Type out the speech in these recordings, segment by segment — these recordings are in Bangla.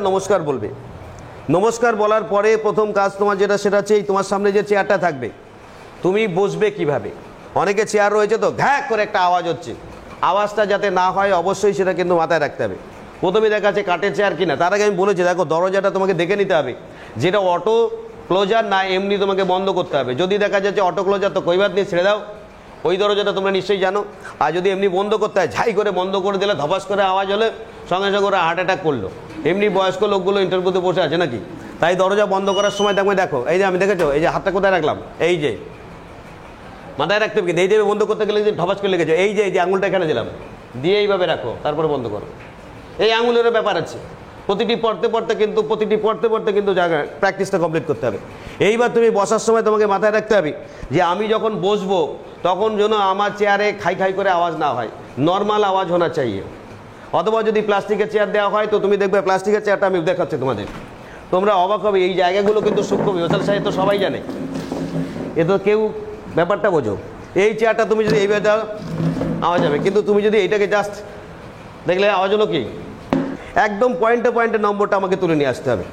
নমস্কার বলবে। নমস্কার বলার পরে প্রথম কাজ তোমার যেটা সেটা হচ্ছে তোমার সামনে যে চেয়ারটা থাকবে তুমি বসবে কিভাবে। অনেকে চেয়ার রয়েছে তো ঘ্যাক করে একটা আওয়াজ হচ্ছে, আওয়াজটা যাতে না হয় অবশ্যই সেটা কিন্তু মাথায় রাখতে হবে। প্রথমে দেখা যাচ্ছে কাঠের চেয়ার কিনা, তার আগে আমি বলেছি দেখো দরজাটা তোমাকে দেখে নিতে হবে যেটা অটো ক্লোজার না এমনি তোমাকে বন্ধ করতে হবে। যদি দেখা যাচ্ছে অটো ক্লোজার তো কৈবাদ নিয়ে ছেড়ে দাও, ওই দরজাটা তোমরা নিশ্চয়ই জানো। আর যদি এমনি বন্ধ করতে হয় ঝাই করে বন্ধ করে দিলে ধপাস করে আওয়াজ হলে সঙ্গে সঙ্গে ওরা হার্ট অ্যাটাক করলো। এমনি বয়স্ক লোকগুলো ইন্টারভিউতে বসে আছে নাকি, তাই দরজা বন্ধ করার সময় দেখবে দেখো এই যে আমি দেখেছো এই যে হাতটা কোথায় রাখলাম, এই যে মাথায় রাখতে হবে কিন্তু এই যে বন্ধ করতে গেলে যে ধপাস করে লেগেছে এই যে আঙুলটা এখানে দিলাম দিয়ে এইভাবে রাখো তারপরে বন্ধ করো। এই আঙুলেরও ব্যাপার আছে, প্রতিটি পড়তে পড়তে কিন্তু জায়গা প্র্যাকটিসটা কমপ্লিট করতে হবে। এইবার তুমি বসার সময় তোমাকে মাথায় রাখতে হবে যে আমি যখন বসবো তখন যেন আমার চেয়ারে খাই খাই করে আওয়াজ না হয়, নর্মাল আওয়াজ হোনা চাইয়ে। অথবা যদি প্লাস্টিকের চেয়ার দেওয়া হয় তো তুমি দেখবে প্লাস্টিকের চেয়ারটা আমি দেখাচ্ছি তোমাদের, তোমরা অবাক হবে এই জায়গাগুলো কিন্তু সূক্ষ্ম। হোটেল সাহেব তো সবাই জানে, এ তো কেউ ব্যাপারটা বোঝো। এই চেয়ারটা তুমি যদি এইভাবে দাও আওয়াজ হবে, কিন্তু তুমি যদি এইটাকে জাস্ট দেখলে আওয়াজ হলো কি, একদম পয়েন্টে পয়েন্টে নম্বরটা আমাকে তুলে নিয়ে আসতে হবে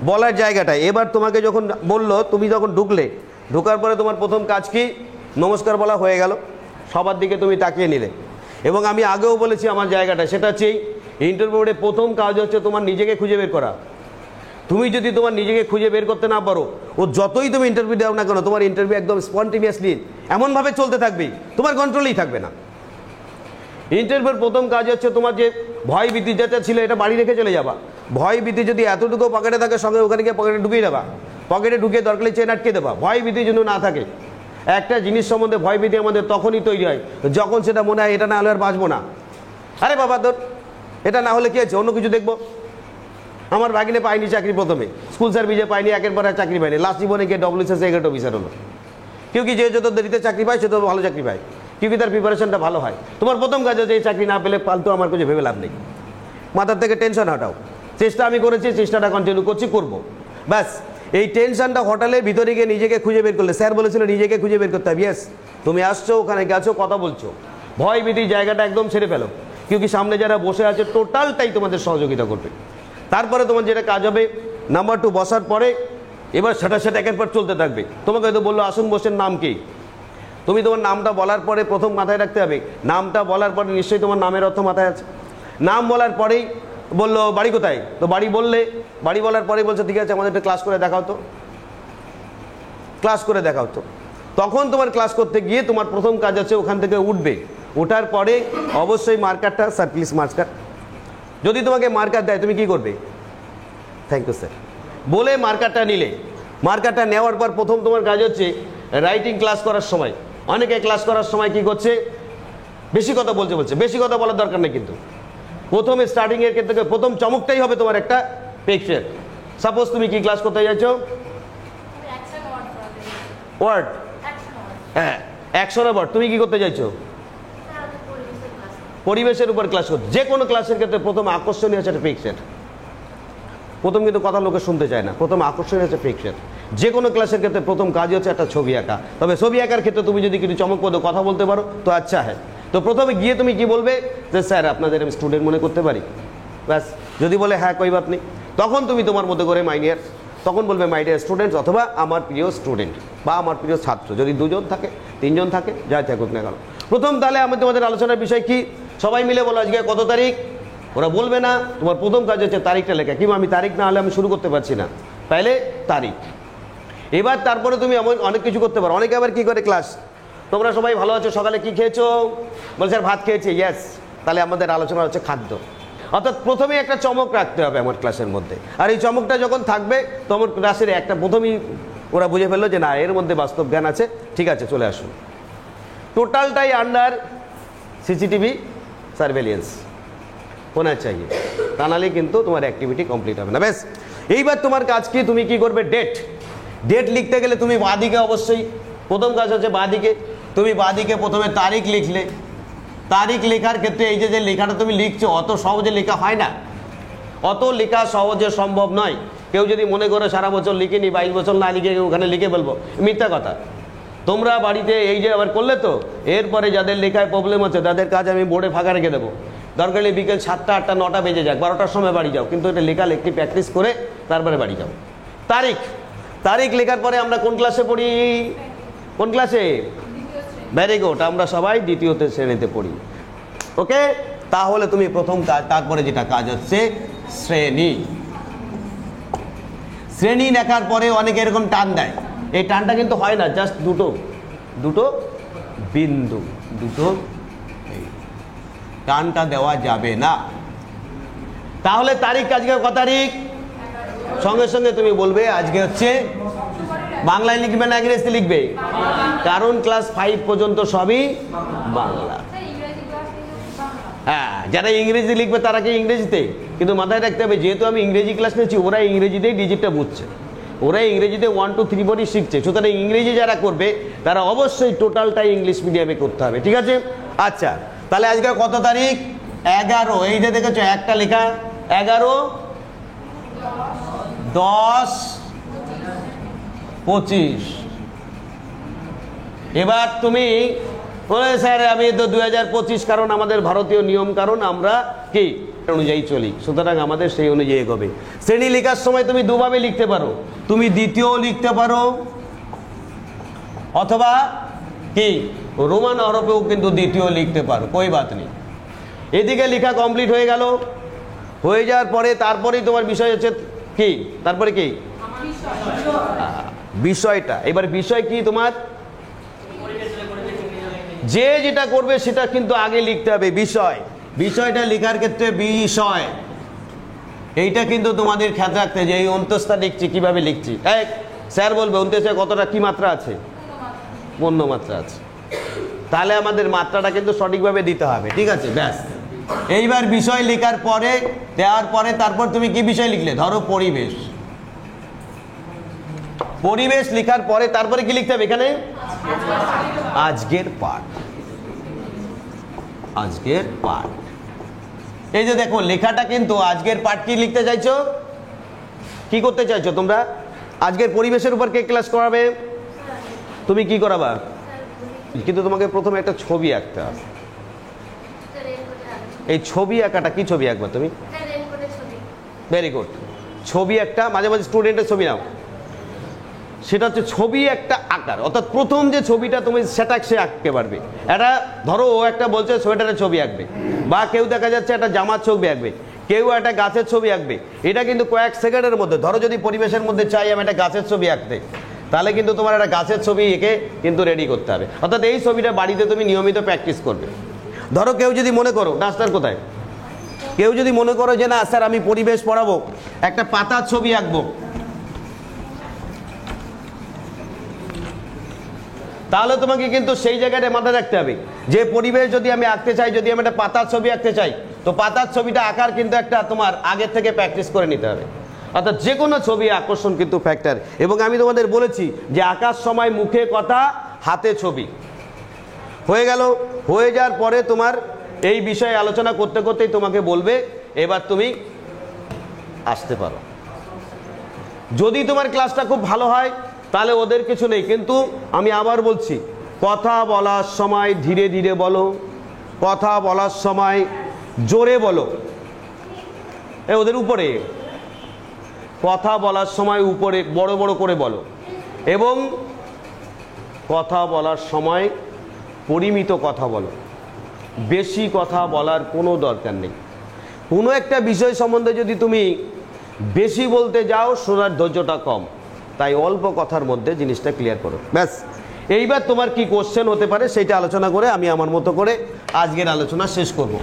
বলার জায়গাটায়। এবার তোমাকে যখন বললো তুমি যখন ঢোকার পরে তোমার প্রথম কাজ কি, নমস্কার বলা হয়ে গেল, সবার দিকে তুমি তাকিয়ে নিলে। এবং আমি আগেও বলেছি আমার জায়গাটা সেটা হচ্ছে ইন্টারভিউতে প্রথম কাজ হচ্ছে তোমার নিজেকে খুঁজে বের করা। তুমি যদি তোমার নিজেকে খুঁজে বের করতে না পারো ও যতই তুমি ইন্টারভিউ দাও না কেন তোমার ইন্টারভিউ একদম স্পন্টেনিয়াসলি এমনভাবে চলতে থাকবে তোমার কন্ট্রোলেই থাকবে না। ইন্টারভিউর প্রথম কাজ হচ্ছে তোমার যে ভয় ভীতি যেটা ছিল এটা বাড়ি রেখে চলে যাবা। ভয় ভীতি যদি এতটুকু পকেটে থাকে সঙ্গে ওখানে গিয়ে পকেটে ঢুকিয়ে দেবা, পকেটে ঢুকিয়ে দরকারে চেন আটকে দেবা। ভয় ভীতি যেন না থাকে। একটা জিনিস সম্বন্ধে ভয় ভীতি আমাদের তখনই তৈরি হয় যখন সেটা মনে হয় এটা না হলে আর বাঁচবো না। আরে বাবা তোর এটা না হলে কি আছে, অন্য কিছু দেখবো। আমার ভাগিনে পাইনি চাকরি, প্রথমে স্কুল সার্ভিসে পাইনি, একের পর এক চাকরি পাইনি, লাস্ট জীবনে গিয়ে WCS গ্রেড অফিসার হলো। কেউ কি যে যত দেরিতে চাকরি পায় সে তো ভালো চাকরি পায়, কিন্তু তার প্রিপারেশনটা ভালো হয়। তোমার প্রথম কাজ হচ্ছে এই চাকরি না পেলে ফালতু আমার কিছু ভেবে লাভ নেই, মাথার থেকে টেনশন হটাও। চেষ্টা আমি করেছি, চেষ্টাটা কন্টিনিউ করছি, করবো। ব্যাস এই টেনশনটা হটালে ভিতরে গিয়ে নিজেকে খুঁজে বের করলে, স্যার বলেছিল নিজেকে খুঁজে বের করতে হবে। ইয়েস তুমি আসছো, ওখানে গেছো, কথা বলছো, ভয় ভীতির জায়গাটা একদম ছেড়ে ফেলো, কি সামনে যারা বসে আছে টোটালটাই তোমাদের সহযোগিতা করবে। তারপরে তোমার যেটা কাজ হবে নাম্বার 2 বসার পরে এবার সেটা একের পর চলতে থাকবে। তোমাকে হয়তো বললো আসুন বসেন, নাম কি, তুমি তোমার নামটা বলার পরে প্রথম মাথায় রাখতে হবে নামটা বলার পরে নিশ্চয়ই তোমার নামের অর্থ মাথায় আছে। নাম বলার পরেই বললো বাড়ি কোথায়, তো বাড়ি বললে, বাড়ি বলার পরেই বলছে ঠিক আছে আমাদের একটা ক্লাস করে দেখাও তো, ক্লাস করে দেখাও তো। তখন তোমার ক্লাস করতে গিয়ে তোমার প্রথম কাজ আছে ওখান থেকে উঠবে। ওঠার পরে অবশ্যই মার্কারটা, স্যার প্লিজ মার্কার, যদি তোমাকে মার্কার দেয় তুমি কি করবে, থ্যাংক ইউ স্যার বলে মার্কারটা নিলে। মার্কারটা নেওয়ার পর প্রথম তোমার কাজ হচ্ছে রাইটিং ক্লাস করার সময়, অনেকে ক্লাস করার সময় কি করছে বেশি কথা বলছে, বেশি কথা বলার দরকার নেই, কিন্তু প্রথমে স্টার্টিংয়ের ক্ষেত্রে প্রথম চমকটাই হবে তোমার একটা পিকচার। সাপোজ তুমি কি ক্লাস করতে চাইছো, ওয়ার্ড, হ্যাঁ অ্যাকশন ওয়ার্ড, তুমি কি করতে চাইছো পরিবেশের উপর ক্লাস করতে। যে কোনো ক্লাসের ক্ষেত্রে প্রথম আকর্ষণীয় আছে একটা পিকচার। প্রথম কিন্তু কথা লোকে শুনতে চায় না, প্রথম আকর্ষণীয় আছে পিকচার। যে কোনো ক্লাসের ক্ষেত্রে প্রথম কাজই হচ্ছে একটা ছবি আঁকা। তবে ছবি আঁকার ক্ষেত্রে তুমি যদি কিছু চমকপ্রদ কথা বলতে পারো তো আচ্ছা হ্যাঁ। তো প্রথমে গিয়ে তুমি কি বলবে যে স্যার আপনাদের আমি স্টুডেন্ট মনে করতে পারি, ব্যাস। যদি বলে হ্যাঁ কই বাত নেই, তখন তুমি তোমার মতো করে মাই ডিয়ার, তখন বলবে মাই ডিয়ার স্টুডেন্টস অথবা আমার প্রিয় স্টুডেন্ট বা আমার প্রিয় ছাত্র, যদি 2 জন থাকে 3 জন থাকে যাই থাকুক না কেন। প্রথম তাহলে আমি তোমাদের আলোচনার বিষয় কি, সবাই মিলে বলো আজকে কত তারিখ। ওরা বলবে না, তোমার প্রথম কাজ হচ্ছে তারিখটা লেখা, কিন্তু আমি তারিখ না হলে আমি শুরু করতে পারছি না, তাইলে তারিখ। এবার তারপরে তুমি এমন অনেক কিছু করতে পারো। অনেকে আবার কি করে ক্লাস, তোমরা সবাই ভালো আছো, সকালে কি খেয়েছো, বলছে স্যার ভাত খেয়েছি, ইয়েস, তাহলে আমাদের আলোচনা হচ্ছে খাদ্য। অর্থাৎ প্রথমেই একটা চমক রাখতে হবে আমার ক্লাসের মধ্যে। আর এই চমকটা যখন থাকবে তোমার ক্লাসের একটা প্রথমেই ওরা বুঝে ফেললো যে না এর মধ্যে বাস্তব জ্ঞান আছে, ঠিক আছে চলে আসুন। টোটালটাই আন্ডার CCTV সার্ভেলিয়েন্স হোনা চাইয়ে, তা নাহলে কিন্তু তোমার অ্যাক্টিভিটি কমপ্লিট হবে না। বেশ এইবার তোমার কাজ কি, তুমি কি করবে ডেট লিখতে গেলে তুমি বাঁদিকে অবশ্যই প্রথম কাজ হচ্ছে বাঁদিকে, তুমি বাঁদিকে প্রথমে তারিখ লিখলে। তারিখ লেখার ক্ষেত্রে এই যে লেখাটা তুমি লিখছো অত সহজে লেখা হয় না, অত লেখা সহজে সম্ভব নয়। কেউ যদি মনে করে সারা বছর লিখিনি, 22 বছর না লিখে ওখানে লিখে বলবো, মিথ্যা কথা। তোমরা বাড়িতে এই যে আবার করলে তো এরপরে যাদের লেখায় প্রবলেম আছে তাদের কাজ আমি বোর্ডে ফাঁকা রেখে দেবো, দরকার হলে বিকেল 7টা 8টা 9টা বেজে যাক, 12টার সময় বাড়ি যাও, কিন্তু এটা লেখালেখি প্র্যাকটিস করে তারপরে বাড়ি যাও। তারিখ তারিখ লেখার পরে আমরা কোন ক্লাসে পড়ি? কোন ক্লাসে? ভেরি গুড, আমরা সবাই দ্বিতীয় শ্রেণীতে পড়ি। ওকে, তাহলে তুমি প্রথম কাজ, তারপরে যেটা কাজ হচ্ছে শ্রেণী। শ্রেণী লেখার পরে অনেকে এরকম টান দেয়, এই টানটা কিন্তু হয় না, জাস্ট দুটো বিন্দু, টানটা দেওয়া যাবে না। তাহলে তারিখ, আজকে কত তারিখ? সঙ্গে সঙ্গে তুমি বলবে আজকে হচ্ছে, বাংলায় লিখবে না ইংরেজিতে লিখবে? কারণ ক্লাস 5 পর্যন্ত সবই বাংলা। হ্যাঁ, যারা ইংরেজি লিখবে তারা কি ইংরেজিতে, কিন্তু মাথায় রাখতে হবে যেহেতু আমি ইংরেজি ক্লাস নিয়েছি, ওরা ইংরেজিতেই ডিজিটটা বুঝছে, ওরা ইংরেজিতে 1 2 3 4 শিখছে। সুতরাং ইংরেজি যারা করবে তারা অবশ্যই টোটালটাই ইংলিশ মিডিয়ামে করতে হবে, ঠিক আছে? আচ্ছা, তাহলে আজকে কত তারিখ? 11। এই যে দেখেছো একটা লেখা, 11 10 25। এবার তুমি বলে স্যার আমি তো 2025, কারণ আমাদের ভারতীয় নিয়ম, কারণ আমরা কি অনুযায়ী চলি, সুতরাং আমাদের সেই অনুযায়ী এগোবে। শ্রেণী লেখার সময় তুমি দুভাবে লিখতে পারো, তুমি দ্বিতীয় লিখতে পারো, অথবা কি রোমান হরফেও কিন্তু দ্বিতীয় লিখতে পারো, কই বাত নেই। এদিকে লেখা কমপ্লিট হয়ে গেল, হয়ে যাওয়ার পরে তারপরেই তোমার বিষয় হচ্ছে কি, তারপরে কি বিষয়টা। এবার বিষয় কি তোমার, যে যেটা করবে সেটা কিন্তু আগে লিখতে হবে বিষয়। বিষয়টা লেখার ক্ষেত্রে বিষয়, এইটা কিন্তু তোমাদের খেয়াল রাখতে, যে এই অন্তস্থা লিখছি কিভাবে লিখছি। এক স্যার বলবে অন্তস্থে কতটা কি মাত্রা আছে? পূর্ণ মাত্রা আছে, তাহলে আমাদের মাত্রাটা কিন্তু সঠিকভাবে দিতে হবে, ঠিক আছে? ব্যাস, এইবার বিষয় লেখার পরে, দেওয়ার পরে তারপর তুমি কি বিষয় লিখলে? ধরো পরিবেশ। পরিবেশ লেখার পরে তারপরে কি লিখতে হবে? এখানে আজকের পাঠ, আজকের পাঠ। এই যে দেখো লেখাটা কিন্তু আজকের পাঠ কি লিখতে চাইছো, কি করতে চাইছো তোমরা? আজকের পরিবেশের উপর কে ক্লাস করাবে? তুমি কি করাবা? কিন্তু তোমাকে প্রথমে একটা ছবি আঁকতে হবে। এই ছবি আঁকাটা, কি ছবি আঁকবা তুমি? ভেরি গুড, ছবি একটা, মাঝে মাঝে স্টুডেন্টের ছবি নাও, সেটা হচ্ছে ছবি একটা আকার, অর্থাৎ প্রথম যে ছবিটা তুমি সেটা সে আঁকতে পারবে। এটা ধরো ও একটা বলছে সোয়েটারের ছবি আঁকবে, বা কেউ দেখা যাচ্ছে একটা জামার ছবি আঁকবে, কেউ একটা গাছের ছবি আঁকবে। এটা কিন্তু কয়েক সেকেন্ডের মধ্যে, ধরো যদি পরিবেশের মধ্যে চাই আমি একটা গাছের ছবি আঁকতে, তাহলে কিন্তু তোমার একটা গাছের ছবি এঁকে কিন্তু রেডি করতে হবে। অর্থাৎ এই ছবিটা বাড়িতে তুমি নিয়মিত প্র্যাকটিস করবে। ধরো কেউ যদি মনে করো, ডাস্টার কোথায়, কেউ যদি মনে করো যে না স্যার আমি পরিবেশ পড়াবো, একটা পাতার ছবি আঁকবো, তাহলে তোমাকে কিন্তু সেই জায়গাটা মাথায় রাখতে হবে যে পরিবেশ যদি আমি আঁকতে চাই, যদি আমি একটা পাতার ছবি আঁকতে চাই, তো পাতার ছবিটা আঁকার কিন্তু একটা তোমার আগের থেকে প্র্যাকটিস করে নিতে হবে। অর্থাৎ যে কোনো ছবি আকর্ষণ কিন্তু ফ্যাক্টর। এবং আমি তোমাদের বলেছি যে আঁকার সময় মুখে কথা, হাতে ছবি। হয়ে গেল, হয়ে যাওয়ার পরে তোমার এই বিষয়ে আলোচনা করতে করতেই তোমাকে বলবে এবার তুমি আসতে পারো। যদি তোমার ক্লাসটা খুব ভালো হয় তাহলে ওদের কিছু নেই, কিন্তু আমি আবার বলছি কথা বলার সময় ধীরে ধীরে বলো, কথা বলার সময় জোরে বলো। ওদের উপরে কথা বলার সময় উপরে বড় বড় করে বলো, এবং কথা বলার সময় পরিমিত কথা বলো, বেশি কথা বলার কোনো দরকার নেই। কোনো একটা বিষয় সম্বন্ধে যদি তুমি বেশি বলতে যাও শোনার ধৈর্যটা কম, তাই অল্প কথার মধ্যে জিনিসটা ক্লিয়ার করো, ব্যাস। এইবার তোমার কি কোশ্চেন হতে পারে সেইটা আলোচনা করে আমি আমার মতো করে আজকের আলোচনা শেষ করব।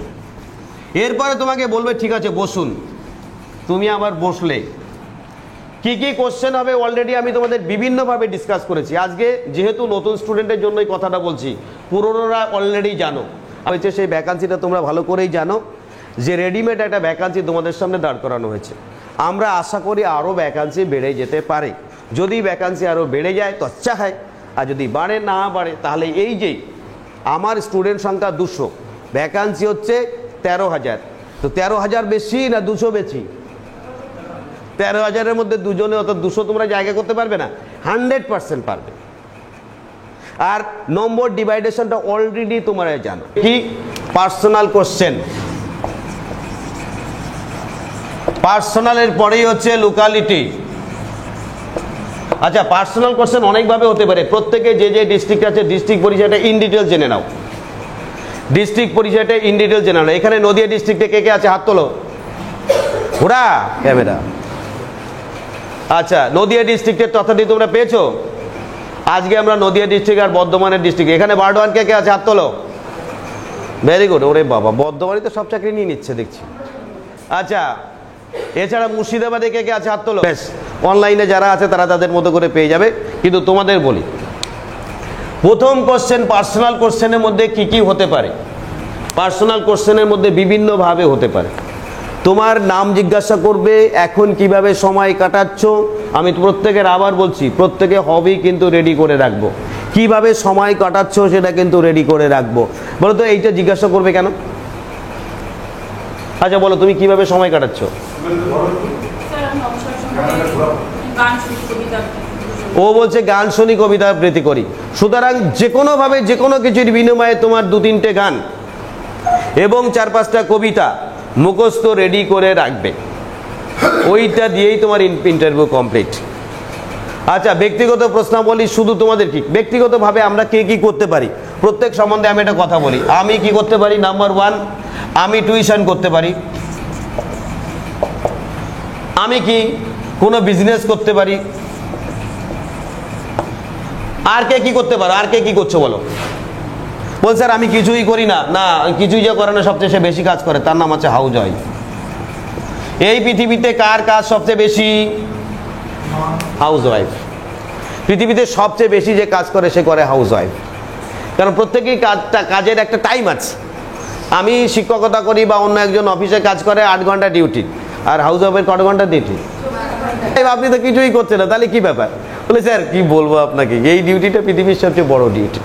এরপরে তোমাকে বলবে ঠিক আছে বসুন, তুমি আবার বসলে কি কি কোশ্চেন হবে অলরেডি আমি তোমাদের বিভিন্নভাবে ডিসকাস করেছি। আজকে যেহেতু নতুন স্টুডেন্টের জন্য এই কথাটা বলছি, পুরনোরা অলরেডি জানো, হয়েছে সেই ভ্যাকান্সিটা তোমরা ভালো করেই জানো যে রেডিমেড একটা ভ্যাকান্সি তোমাদের সামনে দাঁড় করানো হয়েছে। আমরা আশা করি আরও ভ্যাকান্সি বেড়ে যেতে পারে। যদি ভ্যাকান্সি আরও বেড়ে যায় তো আচ্ছা হয়, আর যদি বাড়ে না বাড়ে তাহলে এই যে আমার স্টুডেন্ট সংখ্যা 200, ভ্যাকান্সি হচ্ছে 13,000, তো 13,000 বেশি না 200 বেশি? 13,000-এর মধ্যে দুজনে অর্থাৎ 200 তোমরা জায়গা করতে পারবে না? 100% পারবে। আর নম্বর ডিভাইডেশনটা অলরেডি তোমরা জানো, কি পার্সোনাল কোশ্চেন, পার্সোনালের পরেই হচ্ছে লোকালিটি। আচ্ছা, পার্সোনাল কোশ্চেন অনেকভাবে হতে পারে। প্রত্যেকে যে যে ডিস্ট্রিক্ট আছে ডিস্ট্রিক্ট পরিচয়টা ইন ডিটেল জেনে নাও। ডিস্ট্রিক্ট পরিচয়টা ইন ডিটেল জেনে নাও। এখানে নদিয়া ডিস্ট্রিক্টে কে কে আছে হাত তোলো। ওরা ক্যামেরা। আচ্ছা, নদিয়া ডিস্ট্রিক্টের তথাটি তোমরা পেয়েছো? আজকে আমরা নদিয়া ডিস্ট্রিক্ট আর বর্ধমানের ডিস্ট্রিক্ট, এখানে বারডোয়ান কে কে আছে হাত তোলো। Very good. ওরে বাবা, বর্ধমানই তো সব চাকরি নিয়ে নিচ্ছে দেখছি। আচ্ছা, এছাড়া মুর্শিদাবাদে কে কে আছে হাত তোলো। বেশ, অনলাইনে যারা আছে তারা তাদের মতো করে পেয়ে যাবে। কিন্তু তোমাদের বলি, প্রথম কোশ্চেন পার্সোনাল কোশ্চেনের মধ্যে কি কি হতে পারে। পার্সোনাল কোশ্চেনের মধ্যে বিভিন্নভাবে হতে পারে। তোমার নাম জিজ্ঞাসা করবে, এখন কিভাবে সময় কাটাচ্ছ। আমি প্রত্যেকের আবার বলছি, প্রত্যেকে হবি কিন্তু রেডি করে রাখবো। কিভাবে সময় কাটাচ্ছ সেটা কিন্তু রেডি করে রাখবো। বলো তো এইটা জিজ্ঞাসা করবে কেন? আচ্ছা বলো, তুমি কিভাবে সময় কাটাচ্ছ? ও বলছে গান শুনি, কবিতা আবৃত্তি করি। সুতরাং যে কোনোভাবে যে কোনো কিছুর বিনিময়ে তোমার 2-3টে গান এবং 4-5টা কবিতা মুখস্থ রেডি করে রাখবে। ওইটা দিয়েই তোমার ইন্টারভিউ কমপ্লিট। আচ্ছা, ব্যক্তিগত প্রশ্নাবলী শুধু তোমাদের কি ব্যক্তিগতভাবে আমরা কে কি করতে পারি প্রত্যেক সম্বন্ধে আমি একটা কথা বলি। আমি কি করতে পারি? নাম্বার 1, আমি টিউশন করতে পারি। আমি কি কোনো বিজনেস করতে পারি। আর কে কি করতে পারো? আর কে কি করছো বলো। বল স্যার আমি কিছুই করি না। না, কিছুই যে করে না, সবচেয়ে সে বেশি কাজ করে, তার নাম হচ্ছে হাউস ওয়াইফ। এই পৃথিবীতে কার কাজ সবচেয়ে বেশি? House wife. পৃথিবীতে সবচেয়ে বেশি যে কাজ করে সে করে হাউস ওয়াইফ। কারণ প্রত্যেকেই কাজের একটা টাইম আছে। আমি শিক্ষকতা করি বা অন্য একজন অফিসে কাজ করে 8 ঘন্টা ডিউটি, আর হাউস ওয়াইফের কত ঘন্টা ডিউটি? আপনি তো কিছুই করছেন না, তাহলে কি ব্যাপার? বলে স্যার কি বলবো আপনাকে, এই ডিউটিটা পৃথিবীর সবচেয়ে বড় ডিউটি।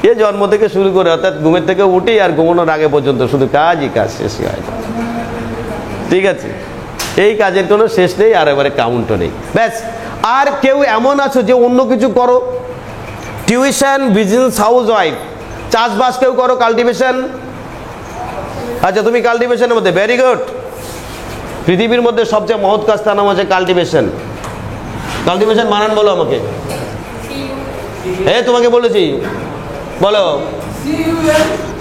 এ জন্ম থেকে শুরু করে, অর্থাৎ ঘুমের থেকে উঠেই আর ঘুমানোর আগে পর্যন্ত শুধু কাজই কাজ, শেষ হয়। ঠিক আছে, এই কাজের কোনো শেষ নেই, আর এবারে কাউন্টও নেই। ব্যাস। আর কেউ এমন আছো যে অন্য কিছু করো, টিউশন, বিজনেস, হাউস ওয়াইফ, চাষবাস কেউ করো, কাল্টিভেশন। আচ্ছা, তুমি কাল্টিভেশনের মধ্যে, ভেরি গুড। পৃথিবীর মধ্যে সবচেয়ে মহৎ কাজ, তার নাম হচ্ছে কাল্টিভেশন। কাল্টিভেশন বানান বলো আমাকে। তোমাকে বলেছি, বলো।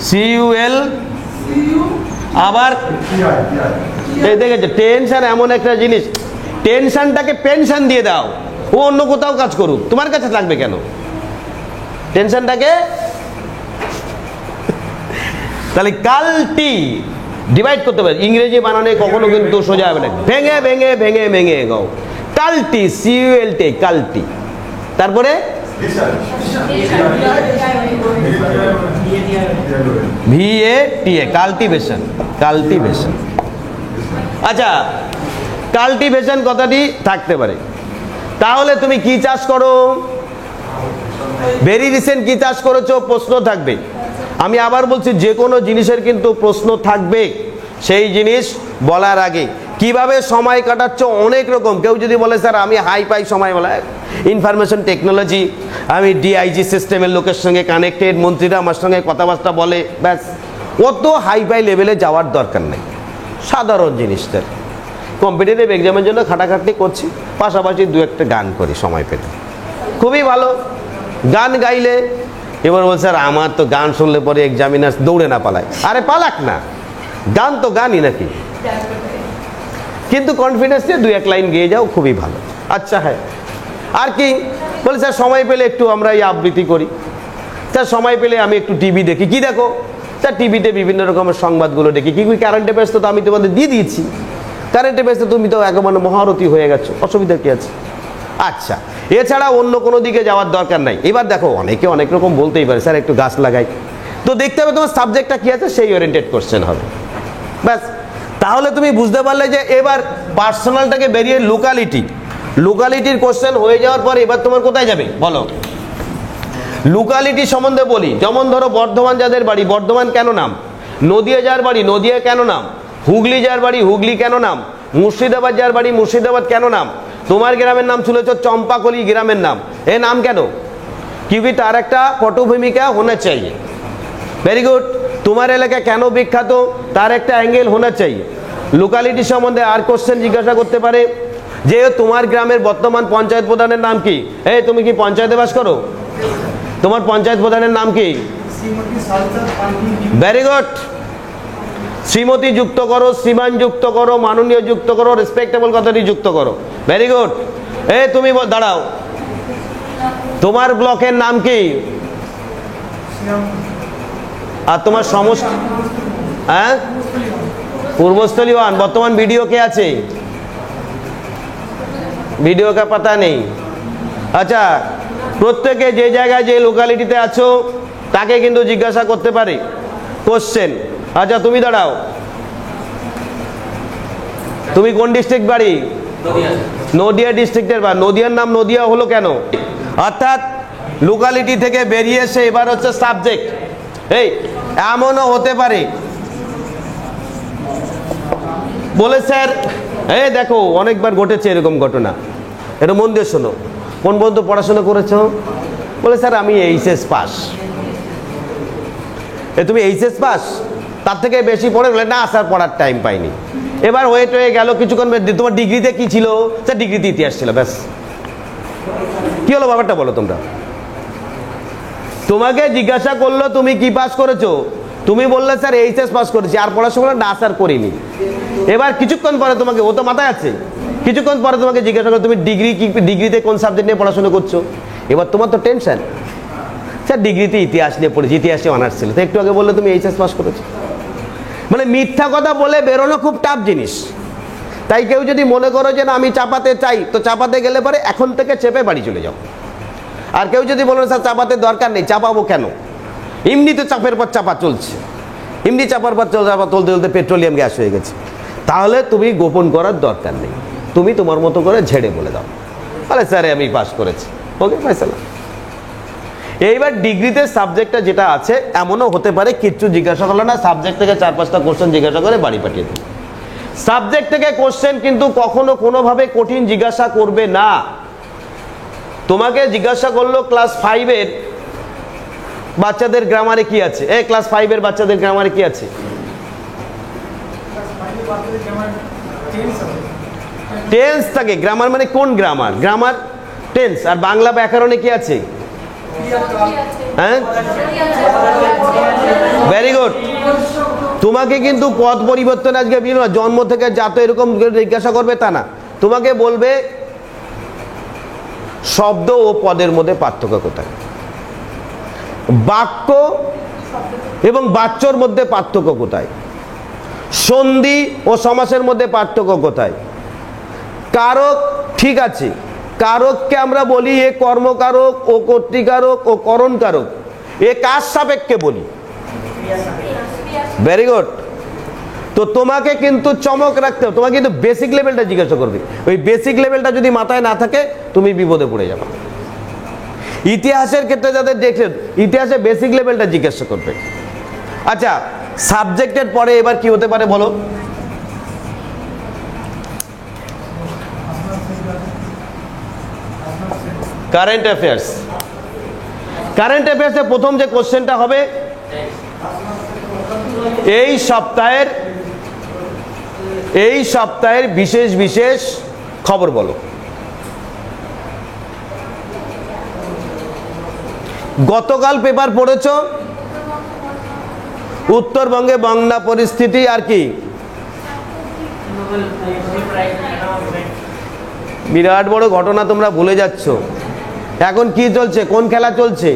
CUL। আবার এই দেখেছো, টেনশন এমন একটা জিনিস, টেনশনটাকে পেনশন দিয়ে দাও, ও অন্য কোথাও কাজ করুক, তোমার কাছে লাগবে কেন টেনশনটাকে? তাহলে কাল্টি ডিভাইড করতে পারে। ইংরেজি বানানে কখনো কিন্তু সোজা হবে না। ভেঙে ভেঙে ভেঙে ভেঙে গাও। কাল্টি, CULT, কাল্টি। তারপরে VATA, কাল্টিভেশন। কাল্টিভেশন। আচ্ছা, কাল্টিভেশন কথাটি থাকতে পারে। তাহলে তুমি কি চাষ করো? ভেরি রিসেন্ট কি চাষ করেছো? প্রশ্ন থাকবে। আমি আবার বলছি, যে কোনো জিনিসের কিন্তু প্রশ্ন থাকবে। সেই জিনিস বলার আগে কিভাবে সময় কাটাচ্ছ অনেক রকম। কেউ যদি বলে স্যার আমি হাই পাই সময়, বলে ইনফরমেশন টেকনোলজি, আমি DIG সিস্টেমের লোকের সঙ্গে কানেক্টেড, মন্ত্রীরা আমার সঙ্গে কথাবার্তা বলে, ব্যাস। অত হাই ফাই লেভেলে যাওয়ার দরকার নেই, সাধারণ জিনিসটা। কম্পিটিটিভ এক্সামের জন্য খাটাখাটি করছি, পাশাপাশি 2-1টা গান করি সময় পেলে, খুবই ভালো। গান গাইলে এবার বল স্যার আমার তো গান শুনলে পরে এক্সামিনার দৌড়ে না পালায়। আরে পালাক না, গান তো গানই নাকি, কিন্তু কনফিডেন্স দিয়ে 2-1 লাইন গেয়ে যাও, খুবই ভালো। আচ্ছা হ্যাঁ, আর কি বলে স্যার সময় পেলে একটু আমরা এই আবৃত্তি করি। স্যার সময় পেলে আমি একটু টিভি দেখি। কি দেখো? স্যার টিভিতে বিভিন্ন রকমের সংবাদগুলো দেখি। কি কারেন্ট অ্যাফেয়ার্স তো আমি তোমাদের দিয়ে দিয়েছি। কারেন্ট অ্যাফেয়ার্সে তুমি তো একেবারে মহারথী হয়ে গেছো, অসুবিধা কি আছে? আচ্ছা, এছাড়া অন্য কোনো দিকে যাওয়ার দরকার নাই। এবার দেখো, অনেকে অনেক রকম বলতেই পারে, স্যার একটু গাছ লাগাই। তো দেখতে হবে তোমার সাবজেক্টটা কি আছে, সেই ওরিয়েন্টেড কোশ্চেন হবে, ব্যাস। তাহলে তুমি বুঝতে পারলে যে এবার পার্সোনালটাকে বেরিয়ে লোকালিটির কোশ্চেন হয়ে যাওয়ার পর এবার তোমার কোথায় যাবে বলো? লোকালিটি সম্বন্ধে বলি। যেমন ধরো, বর্ধমান যাদের বাড়ি, বর্ধমান কেন নাম? নদিয়া যার বাড়ি, নদিয়া কেন নাম? হুগলি যার বাড়ি, হুগলি কেন নাম? মুর্শিদাবাদ যার বাড়ি, মুর্শিদাবাদ কেন নাম? তোমার গ্রামের নাম শুনেছ চম্পাকলি গ্রামের নাম, এ নাম কেন? क्योंकि তার একটা পটভূমিকা होना चाहिए। Very good. তোমার এলাকা কেন বিখ্যাত, তার একটা অ্যাঙ্গেল होना चाहिए। লোকালিটি সম্বন্ধে আর কোশ্চেন জিজ্ঞাসা করতে পারে যে তোমার গ্রামের বর্তমান পঞ্চায়েত প্রধানের নাম কি? এই তুমি কি পঞ্চায়েতে বাস করো? তোমার পঞ্চায়েত প্রধানের নাম কি? Very good. শ্রীমতী যুক্ত করো, শ্রীমান যুক্ত করো, মাননীয় যুক্ত করো, রেসপেক্টেবল কথাটি যুক্ত করো। Very good. এই তুমি দাঁড়াও, তোমার ব্লকের নাম কি? আর তোমার সমষ্টি? হ্যাঁ, পূর্বস্থলী 1। বর্তমান ভিডিও কে আছে? ভিডিও কা পাতা নেই। আচ্ছা, প্রত্যেকে যে জায়গায় যে লোকালিটিতে আছো তাকে কিন্তু জিজ্ঞাসা করতে পারে কোশ্চেন। আচ্ছা তুমি দাঁড়াও, তুমি কোন ডিস্ট্রিক্ট বাড়ি? নদিয়া ডিস্ট্রিক্টের। বা নদিয়ার নাম নদিয়া হলো কেন? অর্থাৎ লোকালিটি থেকে বেরিয়ে এসে এবার হচ্ছে সাবজেক্ট। এই এমনও হতে পারে বলে স্যার, এই দেখো অনেকবার ঘটেছে এরকম ঘটনা, এটা মন দিয়ে শোনো। কোন পর্যন্ত পড়াশোনা করেছো? বলে স্যার আমি এইচএস পাস। তুমি এইচএস পাস, তার থেকে বেশি পড়ে? বলে না স্যার পড়ার টাইম পাইনি। এবার ওয়েট হয়ে গেল কিছুক্ষণ, তোমার ডিগ্রিতে কি ছিল? স্যার ডিগ্রিতে ইতিহাস ছিল। ব্যাস, কি হলো ব্যাপারটা বলো তোমরা? তোমাকে জিজ্ঞাসা করলো তুমি কি পাস করেছো, তুমি বললে স্যার এইচএস পাস করেছি। আর পড়াশোনা? না স্যার করিনি। এবার কিছুক্ষণ পরে তোমাকে, ও তো মাথায় আছে, কিছুক্ষণ পরে তোমাকে জিজ্ঞাসা করো তুমি ডিগ্রিতে কোন সাবজেক্ট নিয়ে পড়াশোনা করছো। এবার তোমার তো টেনশন, স্যার ডিগ্রিতে ইতিহাস নিয়ে পড়েছি, ইতিহাসে অনার্স ছিল। তো একটু আগে বললে তুমি এইচএস পাস করেছো। মানে মিথ্যা কথা বলে বেরোনো খুব টাফ জিনিস। তাই কেউ যদি মনে করো যে না আমি চাপাতে চাই, তো চাপাতে গেলে পরে এখন থেকে চেপে বাড়ি চলে যাও। আর কেউ যদি বলো স্যার চাপাতে দরকার নেই, চাপাবো কেন, এমনি তো চাপের পর চাপা চলছে, এমনি চাপার পর চাপা তুলতে তুলতে পেট্রোলিয়াম গ্যাস হয়ে গেছে, তাহলে তুমি গোপন করার দরকার নেই, তুমি তোমার মতো করে ঝেড়ে বলে দাও, তাহলে স্যার আমি পাস করেছি, ওকে ফাইসালা। এইবার ডিগ্রিতে সাবজেক্টটা যেটা আছে, এমনও হতে পারে কিচ্ছু জিজ্ঞাসা করলো না, সাবজেক্ট থেকে 4-5টা কোশ্চেন জিজ্ঞাসা করে বাড়ি পাঠিয়ে দিল। সাবজেক্ট থেকে কোশ্চেন কিন্তু কখনো কোনোভাবে কঠিন জিজ্ঞাসা করবে না। তোমাকে জিজ্ঞাসা করলো ক্লাস 5-এর বাচ্চাদের গ্রামারে কি আছে? এই ক্লাস 5-এর বাচ্চাদের গ্রামারে কি আছে? টেন্স থাকে। গ্রামার মানে কোন গ্রামার? Grammar tense. আর বাংলা ব্যাকরণে কি আছে? হ্যাঁ, ভেরি গুড। তোমাকে কিন্তু পদ পরিবর্তন আজকে জন্ম থেকে জাত এরকম জিজ্ঞাসা করবে তা না, তোমাকে বলবে শব্দ ও পদের মধ্যে পার্থক্য কোথায়, বাক্য এবং বাচ্যর মধ্যে পার্থক্য কোথায়, সন্ধি ও সমাসের মধ্যে পার্থক্য কোথায়, কারক ঠিক আছে, কারককে আমরা বলি এ কর্মকারক ও কর্তৃকারক ও করণকারক, এ কার সাপেক্ষে বলি? Very good. তো তোমাকে কিন্তু চমক রাখতে হবে, তোমাকে কিন্তু বেসিক লেভেলটা জিজ্ঞাসা করবে। ওই বেসিক লেভেলটা যদি মাথায় না থাকে তুমি বিপদে পড়ে যাবে। ইতিহাসের ক্ষেত্রে যাদের দেখছেন, ইতিহাসে বেসিক লেভেলটা জিজ্ঞাসা করবে। আচ্ছা, সাবজেক্টের পরে এবার কি হতে পারে বলো? Current affairs. কারেন্ট অ্যাফেয়ার্সে প্রথম যে কোশ্চেনটা হবে, এই সপ্তাহের বিশেষ বিশেষ খবর বলো। গতকাল পেপার পড়েছো, উত্তরবঙ্গে বন্যা পরিস্থিতি আর কি বিরাট বড় ঘটনা, তোমরা ভুলে যাচ্ছ। এখন কি চলছে? কোন খেলা চলছে?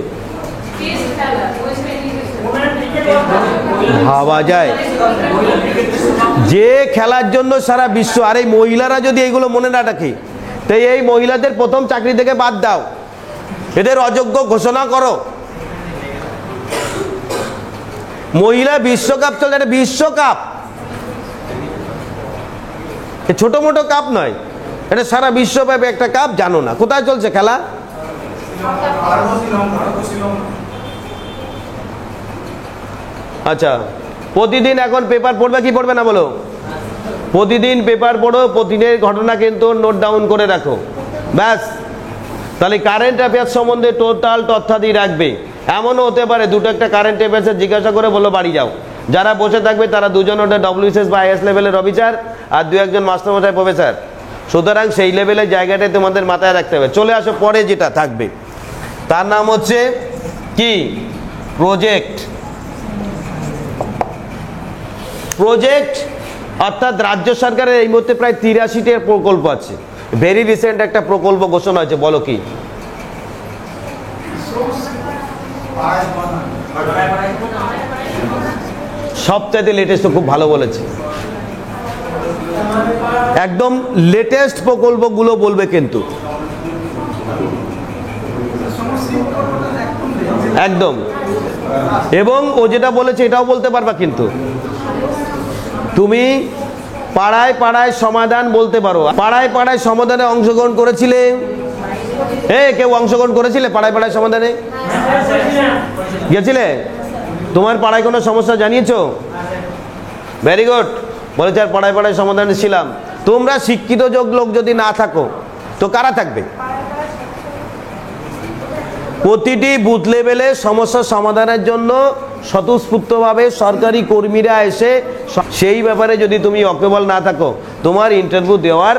ভাবা যায় যে খেলার জন্য সারা বিশ্ব। আর এই মহিলারা যদি এইগুলো মনে না রাখে, তাই এই মহিলাদের প্রথম চাকরি থেকে বাদ দাও, এদের অযোগ্য ঘোষণা করো। মহিলা বিশ্বকাপ চলছে, একটা বিশ্বকাপ, ছোট মোটো কাপ নয়, এটা সারা বিশ্বব্যাপী একটা কাপ। জানো না কোথায় চলছে খেলা? আচ্ছা, প্রতিদিন এখন পেপার পড়বে কি পড়বে না বলো? প্রতিদিন পেপার পড়ো, প্রতিদিনের ঘটনা কিন্তু নোট ডাউন করে রাখো, ব্যাস। তাহলে কারেন্ট অ্যাফেয়ার্স সম্বন্ধে টোটাল তথ্যাদি রাখবে। এমনও হতে পারে দুটো একটা কারেন্ট অ্যাফেয়ার্সের জিজ্ঞাসা করে বলো বাড়ি যাও, যারা বসে থাকবে তারা দুজন ওটা ডব্লিউএসএস বা আইএস লেভেলের অফিসার, আর দু একজন মাস্টারমশাই প্রফেসর। সুতরাং সেই লেভেলের জায়গাটাই তোমাদের মাথায় রাখতে হবে। চলে আসো পরে যেটা থাকবে, তার নাম হচ্ছে কি? প্রজেক্ট। প্রজেক্ট অর্থাৎ রাজ্য সরকারের এই মুহূর্তে প্রায় 83টি প্রকল্প আছে। ভেরি রিসেন্ট একটা প্রকল্প ঘোষণা হয়েছে, বলো কি? সবচাইতে লেটেস্ট, খুব ভালো বলেছে, একদম লেটেস্ট প্রকল্পগুলো বলবে কিন্তু একদম। এবং ও যেটা বলেছে এটাও বলতে পারবা কিন্তু। তুমি পাড়ায় পাড়ায় সমাধান বলতে পারো। পাড়ায় পাড়ায় সমাধানে অংশগ্রহণ করেছিলে? কেউ অংশগ্রহণ করেছিলে পাড়ায় পাড়ায় সমাধানে? গেছিলে? তোমার পাড়ায় কোনো সমস্যা জানিয়েছো? ভেরি গুড, বলেছে আর পাড়ায় পাড়ায় সমাধানে ছিলাম। তোমরা শিক্ষিত লোক যদি না থাকো তো কারা থাকবে? প্রতিটি বুথ লেভেলে সমস্যা সমাধানের জন্য স্বতঃস্ফূর্তভাবে সরকারি কর্মীরা এসে, সেই ব্যাপারে যদি তুমি অকেবল না থাকো তোমার ইন্টারভিউ দেওয়ার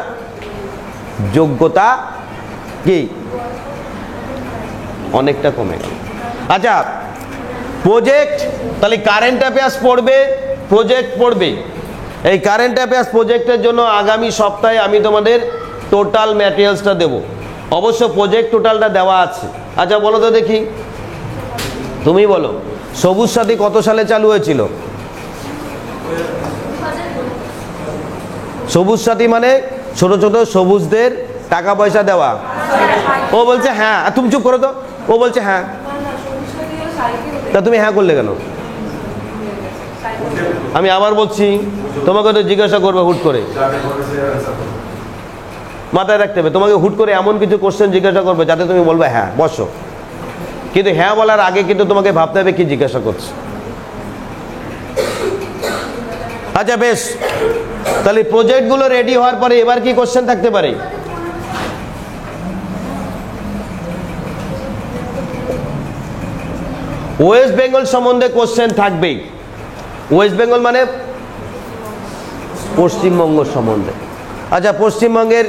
যোগ্যতা কি অনেকটা কমে গেল। আচ্ছা, প্রজেক্ট, তাহলে কারেন্ট অ্যাফেয়ার্স পড়বে, প্রজেক্ট পড়বে। এই কারেন্ট অ্যাফেয়ার্স প্রজেক্টের জন্য আগামী সপ্তাহে আমি তোমাদের টোটাল ম্যাটেরিয়ালসটা দেব। অবশ্য প্রজেক্ট টোটালটা দেওয়া আছে। আচ্ছা বলো তো দেখি, তুমি বলো, সবুজ সাথী কত সালে চালু হয়েছিল? সবুজ সাথী মানে ছোট ছোট সবুজদের টাকা পয়সা দেওয়া। ও বলছে হ্যাঁ, তুমি চুপ করো তো। ও বলছে হ্যাঁ, তা তুমি হ্যাঁ করলে কেন? আমি আবার বলছি, তোমাকে তো জিজ্ঞাসা করবে হুট করে, মাথায় রাখতে হবে। তোমাকে হুট করে এমন কিছু কোশ্চেন জিজ্ঞাসা করবে যাতে তুমি বলবে হ্যাঁ, বসো। কিন্তু হ্যাঁ বলার আগে কিন্তু তোমাকে ভাবতে হবে কি জিজ্ঞাসা করছে। আচ্ছা বেশ, তাহলে প্রজেক্টগুলো রেডি হওয়ার পরে এবার কি কোশ্চেন থাকতে পারে? ওয়েস্ট বেঙ্গল সম্বন্ধে কোশ্চেন থাকবেই। ওয়েস্ট বেঙ্গল মানে পশ্চিমবঙ্গ সম্বন্ধে। আচ্ছা, পশ্চিমবঙ্গের,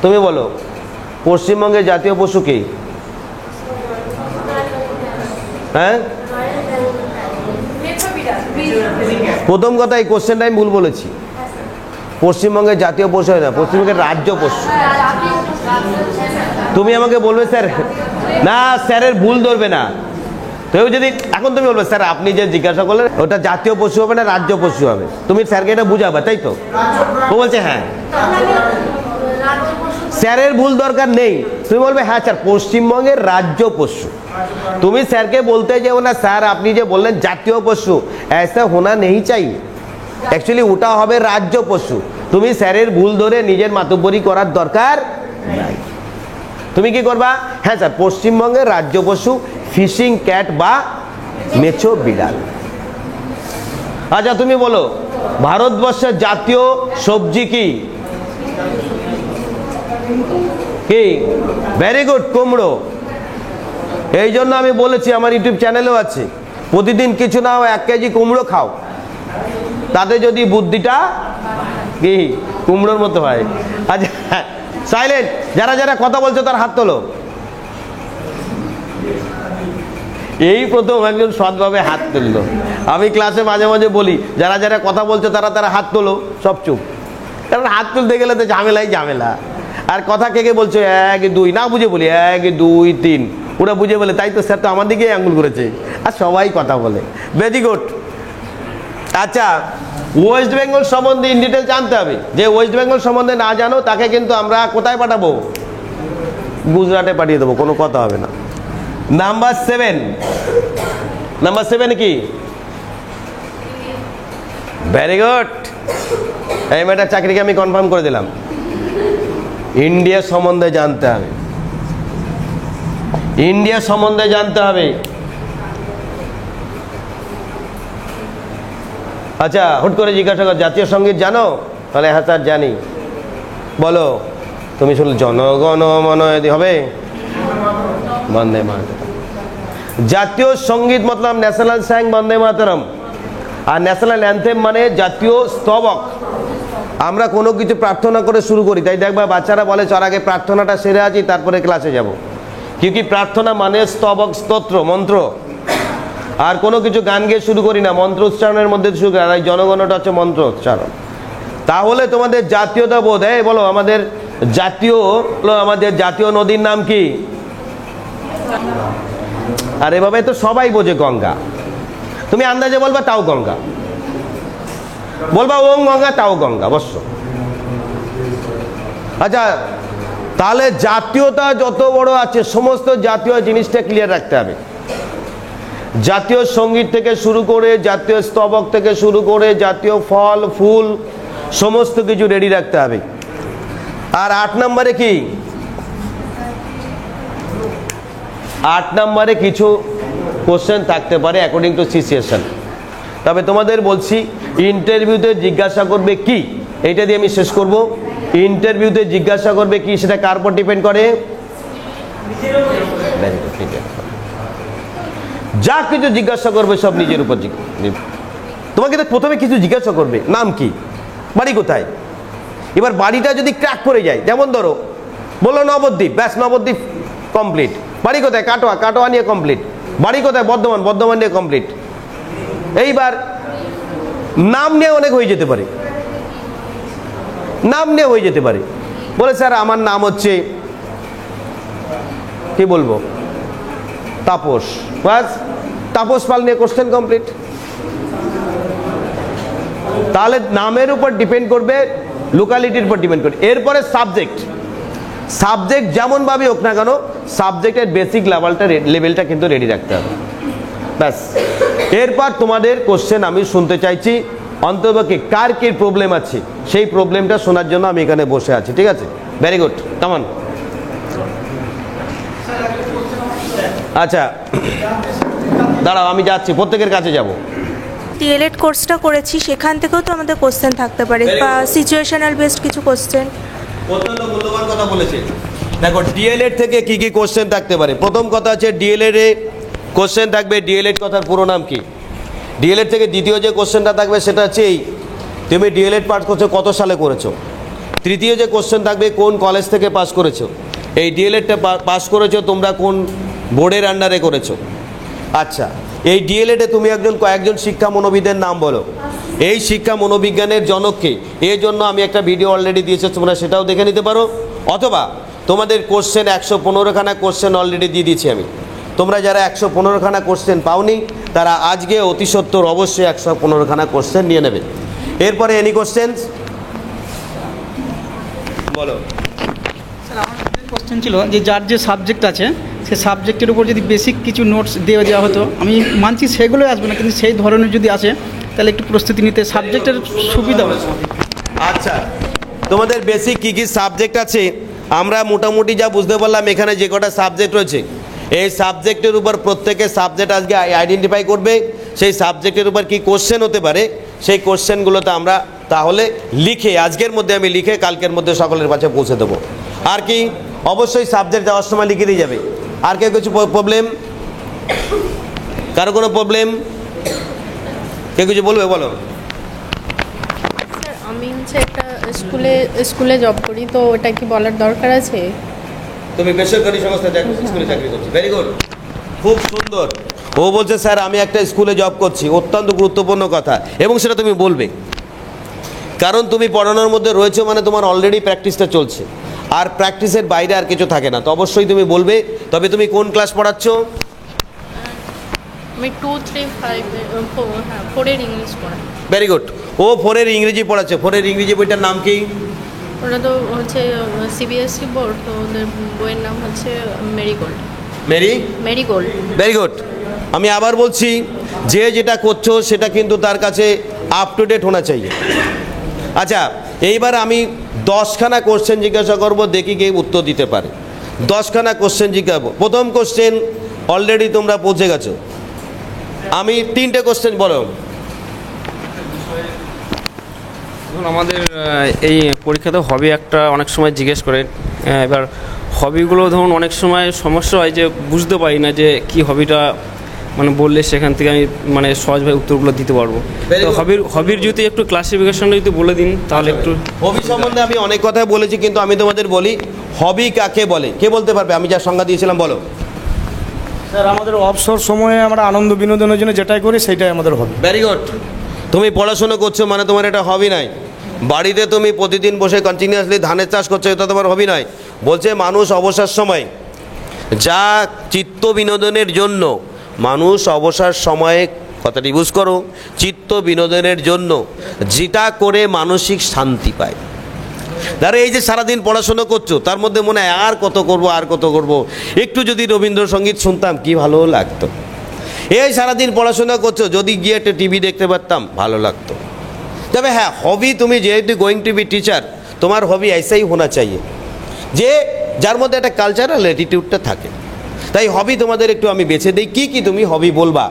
তুমি বলো পশ্চিমবঙ্গের জাতীয় পশু কি? হ্যাঁ, প্রথম কথা এই কোশ্চেনটা আমি ভুল বলেছি। পশ্চিমবঙ্গের জাতীয় পশু হয় না, পশ্চিমবঙ্গের রাজ্য পশু। তুমি আমাকে বলবে স্যার, না স্যারের ভুল ধরবে না। তুমি যদি এখন তুমি বলবে স্যার আপনি যে জিজ্ঞাসা করলেন ওটা জাতীয় পশু হবে না রাজ্য পশু হবে, তুমি স্যারকে এটা বুঝাবে, তাই তো? ও বলছে হ্যাঁ। স্যারের ভুল দরকার নেই, তুমি বলবে হ্যাঁ স্যার পশ্চিমবঙ্গের রাজ্য পশু। তুমি স্যারকে বলতে যাও না স্যার আপনি যে বললেন জাতীয় পশু, ऐसा होना नहीं चाहिए। অ্যাকচুয়ালি ওটা হবে রাজ্য পশু। তুমি স্যারের ভুল ধরে নিজের মাতব্বরি করার দরকার নাই। তুমি কি করবা? হ্যাঁ স্যার পশ্চিমবঙ্গের রাজ্য পশু ফিশিং ক্যাট বা মেছো বিড়াল। আচ্ছা তুমি বলো ভারতবর্ষের জাতীয় সবজি কি? কি? ভেরি গুড, কুমড়ো। এই জন্য আমি বলেছি, আমার ইউটিউব চ্যানেলেও আছে, প্রতিদিন কিছু না 1 কেজি কুমড়ো খাও, তাতে যদি বুদ্ধিটা কি কুমড়োর মতো হয়। আচ্ছা সাইলেন্ট, যারা যারা কথা বলছো তার হাত তোলো। এই প্রথম একজন সৎভাবে হাত তুললো। আমি ক্লাসে মাঝে মাঝে বলি যারা যারা কথা বলছো তারা তারা হাত তোলো, সব চুপ। কারণ হাত তুলতে গেলে তো ঝামেলাই ঝামেলা। আর কথা কে কে বলছো 1 2, না বুঝে বলি 1 2 3, ওরা বুঝে বলে তাই তো স্যার তো আমার দিকেই আঙুল করেছে। আর সবাই কথা বলে। Very good. আচ্ছা, ওয়েস্ট বেঙ্গল সম্বন্ধে ইন ডিটেল জানতে হবে। যে ওয়েস্ট বেঙ্গল সম্বন্ধে না জানো তাকে কিন্তু আমরা কোথায় পাঠাবো? গুজরাটে পাঠিয়ে দেবো, কোনো কথা হবে না। নাম্বার 7, নাম্বার 7 কি? ভেরি গুড, এই মেয়েটার চাকরিকে আমি কনফার্ম করে দিলাম। ইন্ডিয়া সম্বন্ধে জানতে হবে, ইন্ডিয়া সম্বন্ধে জানতে হবে। আচ্ছা হুট করে জিজ্ঞাসা কর জাতীয় সঙ্গীত জানো? তাহলে হ্যাঁ স্যার জানি। বলো, তুমি শুনলে জনগণ মন হবে বন্দে মাতরম। জাতীয় সঙ্গীত মতলব ন্যাশনাল সং বন্দে মাতরম। আর ন্যাশনাল অ্যানথেম মানে জাতীয় স্তবক। আমরা কোনো কিছু প্রার্থনা করে শুরু করি, তাই দেখবা বাচ্চারা বলে চল আগে প্রার্থনাটা সেরে আছি তারপরে ক্লাসে যাব। কি প্রার্থনা মানে স্তবক, স্তোত্র, মন্ত্র। আর কোনো কিছু গান গিয়ে শুরু করি না, মন্ত্র উচ্চারণের মধ্যে শুরু করি। আর এই জনগণটা হচ্ছে মন্ত্র উচ্চারণ। তাহলে তোমাদের জাতীয়তা বোধ, বলো আমাদের জাতীয় নদীর নাম কি? আর এভাবে তো সবাই বোঝে গঙ্গা। তুমি আন্দাজে বলবা তাও গঙ্গা, বলবা ওং গঙ্গা তাও গঙ্গা, অবশ্য। আচ্ছা, তাহলে জাতীয়তা যত বড় আছে সমস্ত জাতীয় জিনিসটা ক্লিয়ার রাখতে হবে। জাতীয় সঙ্গীত থেকে শুরু করে, জাতীয় স্তবক থেকে শুরু করে, জাতীয় ফল ফুল সমস্ত কিছু রেডি রাখতে হবে। আর 8 নম্বরে কি? 8 নম্বরে কিছু কোশ্চেন থাকতে পারে অ্যাকর্ডিং টু সিচুয়েশন। তবে তোমাদের বলছি ইন্টারভিউতে জিজ্ঞাসা করবে কি, এইটা দিয়ে আমি শেষ করব। ইন্টারভিউতে জিজ্ঞাসা করবে কি সেটা কার উপর ডিপেন্ড করে? যা কিছু জিজ্ঞাসা করবে সব নিজের উপর। তোমাকে তো প্রথমে কিছু জিজ্ঞাসা করবে, নাম কি, বাড়ি কোথায়। এবার বাড়িটা যদি ক্র্যাক করে যায়, যেমন ধরো বললো নবদ্বীপ, ব্যাস নবদ্বীপ কমপ্লিট। বাড়ি কোথায়? কাটোয়া, কাটোয়া নিয়ে কমপ্লিট। বাড়ি কোথায়? বর্ধমান, বর্ধমান নিয়ে কমপ্লিট। এইবার নাম নিয়ে অনেক হয়ে যেতে পারে, নাম নিয়ে হয়ে যেতে পারে। বলে স্যার আমার নাম হচ্ছে কি বলবো, তাপস, বাস তাপস পাল নিয়ে কোশ্চেন কমপ্লিট। তাহলে নামের উপর ডিপেন্ড করবে, লোকালিটির উপর ডিপেন্ড করবে। এরপরে সাবজেক্ট, সাবজেক্ট যেমন ভাবে হোক না কেন সাবজেক্টের বেসিক লেভেলটা কিন্তু রেডি রাখতে হবে, ব্যাস। এরপর তোমাদের কোশ্চেন আমি শুনতে চাইছি, অন্ততপক্ষে কার কি প্রবলেম আছে সেই প্রবলেমটা শোনার জন্য আমি এখানে বসে আছি, ঠিক আছে? ভেরি গুড, কেমন? আচ্ছা দাঁড়াও, আমি যাচ্ছি, প্রত্যেকের কাছে যাব। ডিএলএড কোর্সটা করেছি, সেখান থেকেও তো আমাদের কোশ্চেন থাকতে পারে, বা সিচুয়েশনাল বেসড কিছু কোশ্চেন। অত্যন্ত মূল্যবান কথা বলেছে। দেখো ডিএলএড থেকে কি কি কোশ্চেন থাকতে পারে। প্রথম কথা আছে ডিএলএড এ কোশ্চেন থাকবে ডিএলএড কথার পুরো নাম কি। ডিএলএড থেকে দ্বিতীয় যে কোশ্চেনটা থাকবে সেটা হচ্ছে এই, তুমি ডিএলএড পাস করছো কত সালে করেছো। তৃতীয় যে কোশ্চেন থাকবে কোন কলেজ থেকে পাস করেছো, এই ডিএলএডটা পাস করেছো তোমরা কোন বোর্ডের আন্ডারে করেছো। আচ্ছা, এই ডিএলএডে তুমি কয়েকজন শিক্ষা মনোবিদের নাম বলো। এই শিক্ষা মনোবিজ্ঞানের জনককে, এর জন্য আমি একটা ভিডিও অলরেডি দিয়েছি, তোমরা সেটাও দেখে নিতে পারো। অথবা তোমাদের কোশ্চেন 115খানা কোশ্চেন অলরেডি দিয়ে দিয়েছি আমি। তোমরা যারা 115খানা কোশ্চেন পাওনি তারা আজকে অতি সত্বর অবশ্যই 115খানা কোশ্চেন নিয়ে নেবে। এরপরে এনি কোশ্চেন বলো। স্যার আমার কোশ্চেন ছিল যে যার যে সাবজেক্ট আছে সে সাবজেক্টের উপর যদি বেসিক কিছু নোটস দেওয়া হতো, আমি মানছি সেগুলোই আসবে না, কিন্তু সেই ধরনের যদি আসে তাহলে একটু প্রস্তুতি নিতে সাবজেক্টের সুবিধা হবে। আচ্ছা, তোমাদের বেসিক কী কী সাবজেক্ট আছে আমরা মোটামুটি যা বুঝতে পারলাম, এখানে যে কটা সাবজেক্ট রয়েছে এই সাবজেক্টের উপর প্রত্যেকের সাবজেক্ট আজকে আইডেন্টিফাই করবে, সেই সাবজেক্টের উপর কি কোশ্চেন হতে পারে সেই কোশ্চেনগুলোতে আমরা তাহলে লিখে, আজকের মধ্যে আমি লিখে কালকের মধ্যে সকলের কাছে পৌঁছে দেবো। আর কি অবশ্যই সাবজেক্ট যাওয়ার সময় লিখে দিয়ে যাবে। আর কেউ কিছু প্রবলেম, কারো কোনো প্রবলেম, কেউ কিছু বলবে? বলো। স্যার আমি হচ্ছে একটা স্কুলে জব করি, তো ওটা কি বলার দরকার আছে? তুমি বেসরকারি সংস্থায় স্কুলে চাকরি করছো, ভেরি গুড, খুব সুন্দর। ও বলছে স্যার আমি একটা স্কুলে জব করছি, অত্যন্ত গুরুত্বপূর্ণ কথা, এবং সেটা তুমি বলবে, কারণ তুমি পড়ানোর মধ্যে রয়েছো মানে তোমার অলরেডি প্র্যাকটিসটা চলছে, আর প্র্যাকটিসের বাইরে আর কিছু থাকে না, তো অবশ্যই তুমি বলবে। তবে তুমি কোন ক্লাস পড়াচ্ছ? আমি 2, 3, 5, 4 ইংলিশ পড়াই। ভেরি গুড, ও 4 ইংরেজি পড়াচ্ছে। 4 ইংরেজি বইটার নাম কি? ওরা তো হচ্ছে সিবিএসসি বোর্ড, তো ওদের বইয়ের নাম হচ্ছে মেরিগোল্ড। মেরিগোল্ড। Very good. আমি আবার বলছি, যে যেটা করছো সেটা কিন্তু তার কাছে আপ টু ডেট হোনা চাই। আচ্ছা, এইবার আমি 10খানা কোশ্চেন জিজ্ঞাসা করবো, দেখি কে উত্তর দিতে পারে। 10খানা কোশ্চেন জিজ্ঞাসা। প্রথম কোশ্চেন অলরেডি তোমরা পৌঁছে গেছো, আমি 3টে কোশ্চেন বলো। আমাদের এই পরীক্ষাতে হবি একটা অনেক সময় জিজ্ঞেস করে, এবার হবিগুলো ধরুন অনেক সময় সমস্যা হয় যে বুঝতে পারি না যে কি হবিটা মানে বললে সেখান থেকে আমি মানে সহজভাবে উত্তরগুলো দিতে পারবো। Very তো good. হবির যদি একটু ক্লাসিফিকেশনটা যদি বলে দিন তাহলে একটু। হবি সম্বন্ধে আমি অনেক কথা বলেছি, কিন্তু আমি তোমাদের বলি হবি কাকে বলে, কে বলতে পারবে? আমি যা সংজ্ঞা দিয়েছিলাম বলো। স্যার আমাদের অবসর সময়ে আমরা আনন্দ বিনোদনের জন্য যেটাই করি সেটাই আমাদের হবে। Very good. তুমি পড়াশোনা করছো মানে তোমার এটা হবি নাই। বাড়িতে তুমি প্রতিদিন বসে কন্টিনিউয়াসলি ধানের চাষ করছো, এটা তোমার হবি নয়। বলছে মানুষ অবসর সময় যা চিত্ত বিনোদনের জন্য, মানুষ অবসর সময়ে, কথাটি বুঝ করো, চিত্ত বিনোদনের জন্য যেটা করে মানসিক শান্তি পায়। ধরো এই যে সারাদিন পড়াশোনা করছো, তার মধ্যে মনে হয় আর কত করব, আর কত করব, একটু যদি রবীন্দ্রসঙ্গীত শুনতাম কি ভালো লাগতো। এই সারাদিন পড়াশোনা করছো, যদি গিয়ে একটা টিভি দেখতে পারতাম ভালো লাগতো। তবে হ্যাঁ, হবি, তুমি যেহেতু গোয়িং টু বি টিচার, তোমার হবি ऐसाই হোনা চাইয়ে যে যার মধ্যে একটা কালচারাল অ্যাটিটিউডটা থাকে। তাই হবি তোমাদের একটু আমি বেছে দিই, কি তুমি হবি বলবা।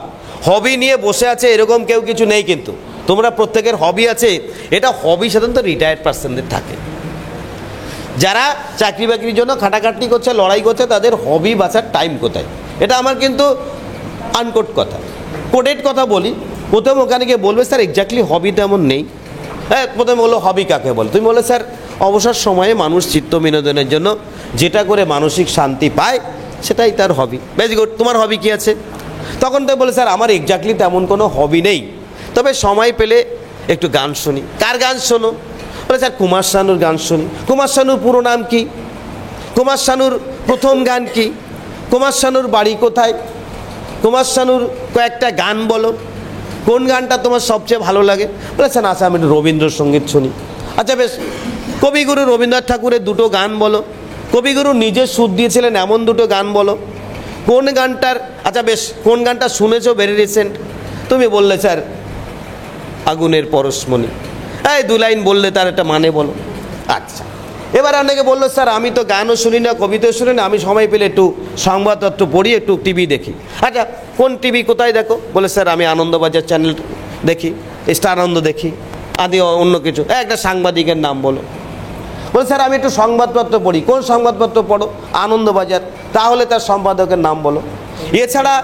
হবি নিয়ে বসে আছে এরকম কেউ কিছু নেই, কিন্তু তোমরা প্রত্যেকের হবি আছে। এটা হবি সাধারণত রিটায়ার্ড পার্সনদের থাকে। যারা চাকরি বাকরির জন্য খাটাখাটনি করছে, লড়াই করছে, তাদের হবি বাঁচার টাইম কোথায়? এটা আমার কিন্তু আনকোট কথা। কোডেড কথা বলি, প্রথম ওখানে গিয়ে বলবে স্যার এক্স্যাক্টলি হবি তেমন নেই। হ্যাঁ, প্রথমে বললো হবি কাকে বলে, তুমি বলে স্যার অবসর সময়ে মানুষ চিত্ত বিনোদনের জন্য যেটা করে মানসিক শান্তি পায় সেটাই তার হবি। Very good. তোমার হবি কী আছে? তখন তো বলে স্যার আমার এক্স্যাক্টলি তেমন কোনো হবি নেই, তবে সময় পেলে একটু গান শুনি। কার গান শোনো? বলে স্যার কুমার শানুর গান শুনি। কুমার শানুর পুরো নাম কি? কুমার শানুর প্রথম গান কি? কুমার শানুর বাড়ি কোথায়? কুমার শানুর কয়েকটা গান বলো, কোন গানটা তোমার সবচেয়ে ভালো লাগে? বলেছেন আচ্ছা আমি রবীন্দ্রসঙ্গীত শুনি। আচ্ছা বেশ, কবিগুরু রবীন্দ্রনাথ ঠাকুরের দুটো গান বলো, কবিগুরু নিজে সুর দিয়েছিলেন এমন দুটো গান বলো। কোন গানটার, আচ্ছা বেশ, কোন গানটা শুনেছো ভেরি রিসেন্ট? তুমি বললে স্যার আগুনের পরশমণি। এই দু লাইন বললে তার একটা মানে বলো। আচ্ছা, এবার অনেকে বললো স্যার আমি তো গানও শুনি না, কবিতাও শুনি না, আমি সময় পেলে একটু সংবাদপত্র পড়ি, একটু টিভি দেখি। আচ্ছা কোন টিভি কোথায় দেখো? বলে স্যার আমি আনন্দবাজার চ্যানেল দেখি, স্টার আনন্দ দেখি, আদি অন্য কিছু। একটা সাংবাদিকের নাম বলো। বলে স্যার আমি একটু সংবাদপত্র পড়ি। কোন সংবাদপত্র পড়ো? আনন্দবাজার। তাহলে তার সম্পাদকের নাম বলো। এছাড়া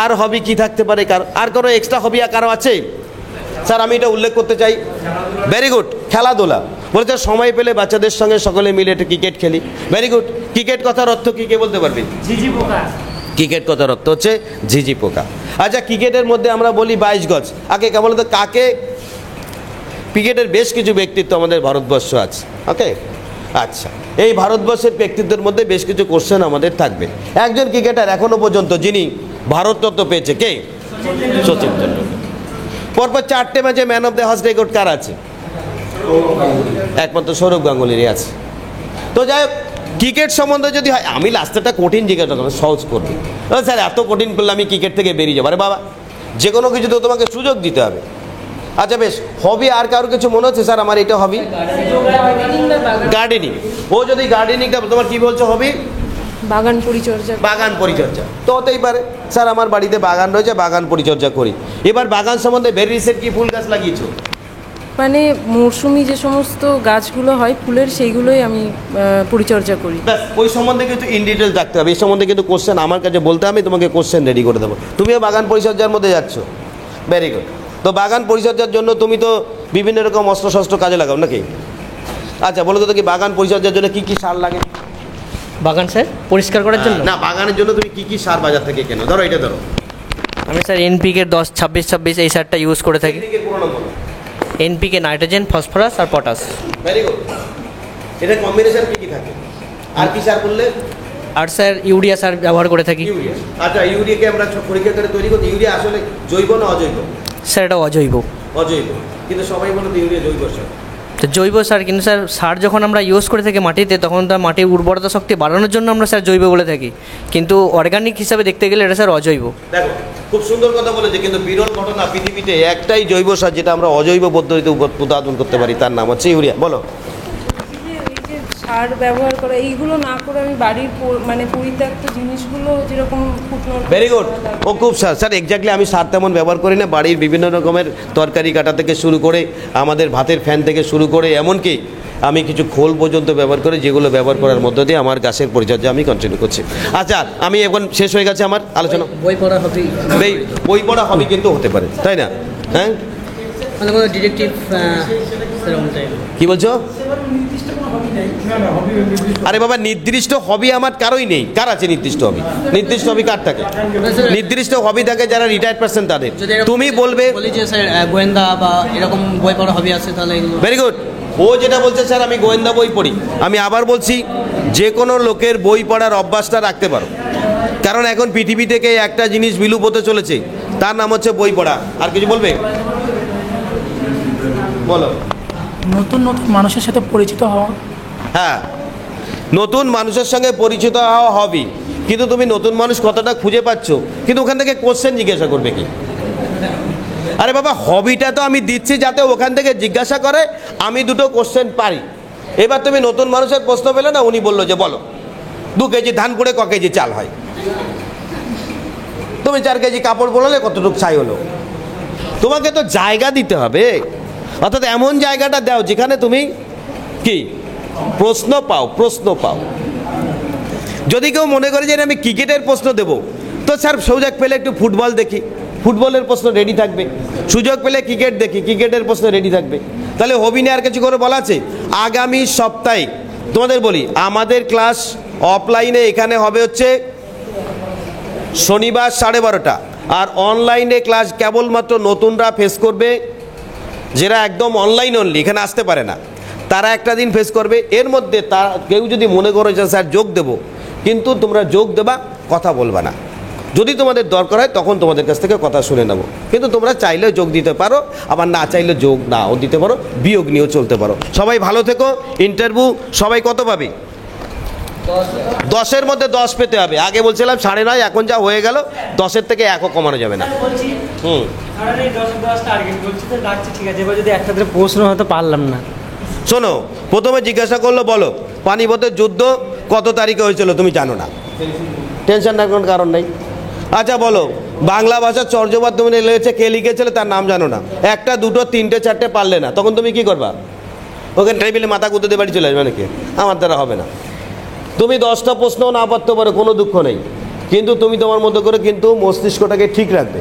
আর হবি কি থাকতে পারে কার? আর কোনো এক্সট্রা হবি আর কারো আছে? স্যার আমি এটা উল্লেখ করতে চাই। Very good. খেলাধুলা। বলে স্যার সময় পেলে বাচ্চাদের সঙ্গে সকলে মিলে একটা ক্রিকেট খেলি। Very good. ক্রিকেট কথার অর্থ কী কে বলতে পারবি? ঝিঝি পোকা। ক্রিকেট কথার অর্থ হচ্ছে ঝিঝি পোকা। আচ্ছা ক্রিকেটের মধ্যে আমরা বলি 22 গজ। আগে কে বলতো কাকে? ক্রিকেটের বেশ কিছু ব্যক্তিত্ব আমাদের ভারতবর্ষ আছে। ওকে, আচ্ছা এই ভারতবর্ষের ব্যক্তিত্বের মধ্যে বেশ কিছু কোশ্চেন আমাদের থাকবে। একজন ক্রিকেটার এখনো পর্যন্ত যিনি ভারতরত্ন পেয়েছে, কে? সচিন তেন্ডুলকর। পরপর 4টে ম্যাচে man of the match record কার আছে? একমাত্র সৌরভ গাঙ্গুলিরই আছে। তো যাই হোক, ক্রিকেট সম্বন্ধে যদি হয়, আমি লাস্টেরটা কঠিন জিজ্ঞাসা করবো, সহজ করবি। স্যার এত কঠিন করলে আমি ক্রিকেট থেকে বেরিয়ে যাবো। আরে বাবা, যে কোনো কিছু তো তোমাকে সুযোগ দিতে হবে। আচ্ছা বেশ, হবি আর কারোর কিছু মনে হচ্ছে? স্যার আমার এটা হবি গার্ডেনিং। ও যদি গার্ডেনিংটা, তোমার কি বলছো হবি? বাগান পরিচর্যা। বাগান পরিচর্যা তো হতেই পারে। স্যার আমার বাড়িতে বাগান রয়েছে, বাগান পরিচর্যা করি। এবার বাগান সম্বন্ধে ভেরি রিসেন্ট কি ফুল গাছ লাগিয়েছো? মানে মৌসুমি যে সমস্ত গাছগুলো হয় ফুলের, সেইগুলোই আমি পরিচর্যা করি। ব্যাস, ওই সম্বন্ধে কিন্তু ইন ডিটেলস রাখতে হবে। এই সম্বন্ধে কিন্তু কোশ্চেন আমার কাছে বলতে আমি তোমাকে কোশ্চেন রেডি করে দেবো। তুমিও বাগান পরিচর্যার মধ্যে যাচ্ছ, ভেরি গুড। তো বাগান পরিচর্যার জন্য তুমি তো বিভিন্ন রকম অস্ত্র কাজে লাগাও নাকি? আচ্ছা বলো তো কি বাগান পরিচর্যার জন্য কি কি সার লাগে? বাগান স্যার পরিষ্কার করার জন্য? না, বাগানের জন্য তুমি কি কি সার বাজার থেকে কেনো? ধরো এটা ধরো, আমি স্যার এনপিকে 10-26-26 এই সারটা ইউজ করে থাকি। পুরো নম্বর এনপিকে নাইট্রোজেন, ফসফরাস আর পটাশ। Very good. এটা কম্বিনেশন কি কি থাকে? আর কি সার বললে? আর স্যার ইউরিয়া সার ব্যবহার করে থাকি। ইউরিয়া। আচ্ছা ইউরিয়াকে আমরা পরীক্ষা করে তৈরি করতে, ইউরিয়া আসলে জৈব না অজৈব? স্যার এটা অজৈব। অজৈব, কিন্তু সবাই বলে তো ইউরিয়া জৈব সার। তো জৈব সার, কিন্তু স্যার সার যখন আমরা ইউজ করে থাকি মাটিতে, তখন তার মাটির উর্বরতা শক্তি বাড়ানোর জন্য আমরা স্যার জৈব বলে থাকি, কিন্তু অর্গানিক হিসাবে দেখতে গেলে এটা স্যার অজৈব। দেখো খুব সুন্দর কথা বলেছে, কিন্তু বিরল ঘটনা, পৃথিবীতে একটাই জৈব সার যেটা আমরা অজৈব পদ্ধতিতে উৎপাদন করতে পারি, তার নাম হচ্ছে ইউরিয়া। বলো। এই যে সার ব্যবহার করা, এইগুলো না করে আমি বাড়ির মানে পরিত্যক্ত জিনিসগুলো যেরকম ফুটনো। Very good. ও খুব স্যার এক্স্যাক্টলি আমি সার তেমন ব্যবহার করি না। বাড়ির বিভিন্ন রকমের তরকারি কাটা থেকে শুরু করে, আমাদের ভাতের ফ্যান থেকে শুরু করে, এমনকি আমি কিছু খোল পর্যন্ত ব্যবহার করি, যেগুলো ব্যবহার করার মধ্য দিয়ে আমার গাছের পরিচর্যা আমি কন্টিনিউ করছি। আচ্ছা, আমি এখন শেষ হয়ে গেছে আমার আলোচনা। বই পড়া হবে, বই পড়া হবি কিন্তু হতে পারে, তাই না? হ্যাঁ, মানে কোনো ডিটেকটিভ সেরকম টাইপ। কি বলছো? আরে বাবা, নির্দিষ্ট হবি আমার কারোই নেই। কার আছে নির্দিষ্ট হবি? নির্দিষ্ট হবি কার থাকে? নির্দিষ্ট হবি থাকে যারা রিটায়ার্ড পার্সন তাদের। তুমি বলবে বলি যে স্যার গোয়েন্দা বা এরকম বই পড়া হবি আছে, তাহলে এগুলো ভেরি গুড। ও যেটা বলছে স্যার আমি গোয়েন্দা বই পড়ি, আমি আবার বলছি যে কোনো লোকের বই পড়ার অভ্যাসটা রাখতে পারো, কারণ এখন পৃথিবী থেকে একটা জিনিস বিলুপ হতে চলেছে, তার নাম হচ্ছে বই পড়া। আর কিছু বলবে? বলো। নতুন নতুন মানুষের সাথে পরিচিত হওয়া। হ্যাঁ, নতুন মানুষের সঙ্গে পরিচিত হওয়া হবি, কিন্তু তুমি নতুন মানুষ কতটা খুঁজে পাচ্ছ, কিন্তু ওখান থেকে কোশ্চেন জিজ্ঞাসা করবে কি? আরে বাবা, হবিটা তো আমি দিচ্ছি যাতে ওখান থেকে জিজ্ঞাসা করে আমি দুটো কোশ্চেন পারি। এবার তুমি নতুন মানুষের প্রশ্ন পেলে না, উনি বললো যে বলো 2 কেজি ধান পুড়ে ক কেজি চাল হয়, তুমি 4 কেজি কাপড় বলালে কতটুকু ছাই হলো। তোমাকে তো জায়গা দিতে হবে, অর্থাৎ এমন জায়গাটা দাও যেখানে তুমি কি প্রশ্ন পাও। যদি কেউ মনে করে যে আমি ক্রিকেটের প্রশ্ন দেবো, তো স্যার সুযোগ পেলে একটু ফুটবল দেখি, ফুটবলের প্রশ্ন রেডি থাকবে। সুযোগ পেলে ক্রিকেট দেখি, ক্রিকেটের প্রশ্ন রেডি থাকবে। তাহলে হবি নিয়ে আর কিছু করে বলা আছে? আগামী সপ্তাহে তোমাদের বলি, আমাদের ক্লাস অফলাইনে এখানে হবে হচ্ছে শনিবার 12:30, আর অনলাইনে ক্লাস কেবলমাত্র নতুনরা ফেস করবে, যারা একদম অনলাইন অনলি, এখানে আসতে পারে না, তারা একটা দিন ফেস করবে। এর মধ্যে কেউ যদি মনে করো যে স্যার যোগ দেবো, কিন্তু তোমরা যোগ দেবা, কথা বলবা না। যদি তোমাদের দরকার হয় তখন তোমাদের কাছ থেকে কথা শুনে নেবো, কিন্তু তোমরা চাইলে যোগ দিতে পারো, আবার না চাইলে যোগ নাও দিতে পারো, বিয়োগ নিয়েও চলতে পারো। সবাই ভালো থেকো। ইন্টারভিউ সবাই কত পাবে? 10-এর মধ্যে 10 পেতে হবে। আগে বলছিলাম 9.5, এখন যা হয়ে গেল 10-এর থেকে 1ও কমানো যাবে না। যদি একটা প্রশ্ন হয়তো পারলাম না। শোনো, প্রথমে জিজ্ঞাসা করলো বলো পানিপথের যুদ্ধ কত তারিখে হয়েছিল, তুমি জানো না, টেনশন না, কোনো কারণ নেই। আচ্ছা বলো, বাংলা ভাষার চর্যাপদ তুমি লিখেছে, কে লিখেছিলে তার নাম জানো না, 1, 2, 3, 4 পারলে না, তখন তুমি কি করবা? ওখানে টেবিলে মাথা কুঁতে দিয়ে বাড়ি চলে আসবে নাকি? আমার দ্বারা হবে না। তুমি 10টা প্রশ্নও না পারতে পারো, কোনো দুঃখ নেই, কিন্তু তুমি তোমার মতো করে কিন্তু মস্তিষ্কটাকে ঠিক রাখবে।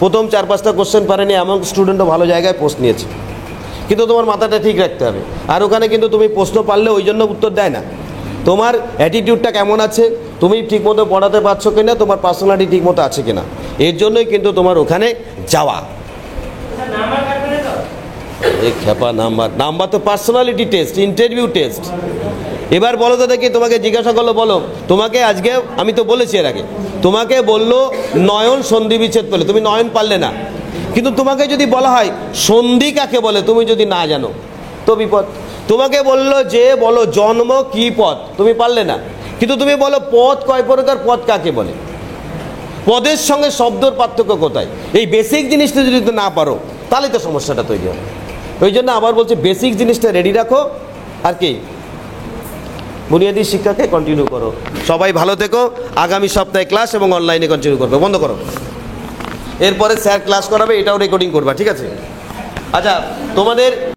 প্রথম 4-5টা কোশ্চেন পারেনি এমন স্টুডেন্টও ভালো জায়গায় পোস্ট নিয়েছে, কিন্তু তোমার মাথাটা ঠিক রাখতে হবে। আর ওখানে কিন্তু তুমি প্রশ্ন পারলে ওই জন্য উত্তর দেয় না, তোমার অ্যাটিটিউডটা কেমন আছে, তুমি ঠিকমতো পড়াতে পারছো কিনা, তোমার পার্সোনালিটি ঠিকমতো আছে কিনা, এর জন্যই কিন্তু তোমার ওখানে যাওয়া। এই খেপা নাম্বার তো পার্সোনালিটি টেস্ট, ইন্টারভিউ টেস্ট। এবার বলো তো দেখি, তোমাকে জিজ্ঞাসা করলো বলো, তোমাকে আজকে আমি তো বলেছি এর আগে, তোমাকে বললো নয়ন সন্ধি বিচ্ছেদ পেলে, তুমি নয়ন পারলে না, কিন্তু তোমাকে যদি বলা হয় সন্ধি কাকে বলে, তুমি যদি না জানো তো বিপদ। তোমাকে বললো যে বলো জন্ম কি পদ, তুমি পারলে না, কিন্তু তুমি বলো পদ কয় প্রকার, পদ কাকে বলে, পদের সঙ্গে শব্দর পার্থক্য কোথায়, এই বেসিক জিনিসটা যদি না পারো তাহলে তো সমস্যাটা তৈরি হবে। ওই জন্য আবার বলছে বেসিক জিনিসটা রেডি রাখো, আর কি বুনিয়াদী শিক্ষাকে কন্টিনিউ করো। সবাই ভালো থেকো। আগামী সপ্তাহে ক্লাস এবং অনলাইনে কন্টিনিউ করবে, বন্ধ করো। এরপরে স্যার ক্লাস করাবে, এটাও রেকর্ডিং করবা, ঠিক আছে? আচ্ছা, তোমাদের